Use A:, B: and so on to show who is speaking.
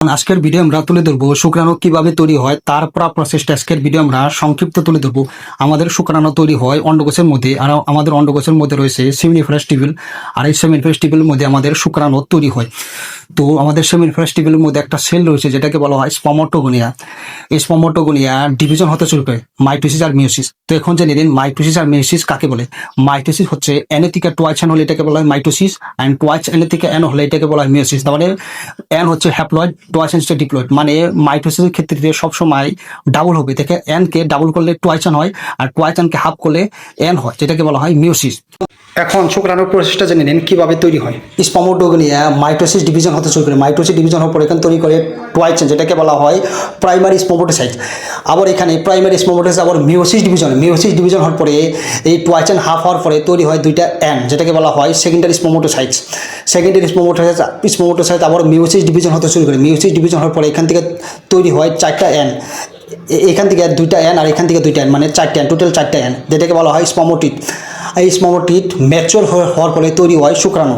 A: আজকের ভিডিও আমরা তুলে ধরবো শুক্রাণু কিভাবে তৈরি হয় তার পুরো প্রসেসটা আজকের ভিডিও আমরা সংক্ষিপ্ত তুলে ধরবো। আমাদের শুক্রাণু তৈরি হয় অন্ডকোষের মধ্যে, আর আমাদের অন্ডকোষের মধ্যে রয়েছে সেমিনিফারাস টিউবিল, আর এই সেমিনিফারাস টিউবিলের মধ্যে আমাদের শুক্রাণু তৈরি হয়। তো আমাদের সেমিনিফারাস টিউবিলের মধ্যে একটা সেল রয়েছে যেটাকে বলা হয় স্পর্মাটোগোনিয়া। এই স্পর্মাটোগোনিয়া ডিভিশন হতে শুরু করে মাইটোসিস আর মিওসিস। তো এখন জেনে নিন মাইটোসিস আর মিওসিস কাকে বলে। মাইটোসিস হচ্ছে এন থেকে টুয়াইস এন হলে এটাকে বলা হয় মাইটোসিস, অ্যান্ড টুয়াইস এন থেকে এন হলে এটাকে বলা হয় মিওসিস। তার মানে এন হচ্ছে হ্যাপ্লয়েড, টুয়াইস এন হচ্ছে ডিপ্লয়েড। মানে মাইটোসিসের ক্ষেত্রে সবসময় ডাবল হবে, দেখে এন কে ডাবল করলে টুয়াইস এন হয়, আর টুয়াইস এন কে হাফ করলে এন হয়, যেটাকে বলা হয় মিওসিস। এখন শুক্রাণুর প্রসেসটা জেনে নিন কিভাবে তৈরি হয়। স্পর্মাটোগোনিয়া মাইটোসিস ডিভিশন হতে শুরু করে, মাইটোসিস ডিভিশন হওয়ার পর এখানে তৈরি করে টুয়াইস এন, যেটাকে বলা হয় প্রাইমারি স্পর্মাটোসাইট। আবার এখানে প্রাইমারি স্পর্মাটোসাইট আবার মিওসিস ডিভিশন, মিওসিস ডিভিশন হওয়ার পরে এই টুয়াইস এন হাফ হওয়ার পরে তৈরি হয় দুইটা এন, যেটাকে বলা হয় সেকেন্ডারি স্পর্মাটোসাইটস। সেকেন্ডারি স্পর্মাটোসাইট আবার মিওসিস ডিভিশন হতে শুরু করে, মিওসিস ডিভিশন হওয়ার পরে এখান থেকে তৈরি হয় চারটা এন। এখান থেকে দুইটা এন আর এখান থেকে দুইটা এন, মানে চারটা এন, টোটাল চারটা এন, যেটাকে বলা হয় স্পর্মোটিড। এই স্পর্মোটিড ম্যাচিওর হওয়ার পরে তৈরি হয় শুক্রাণু।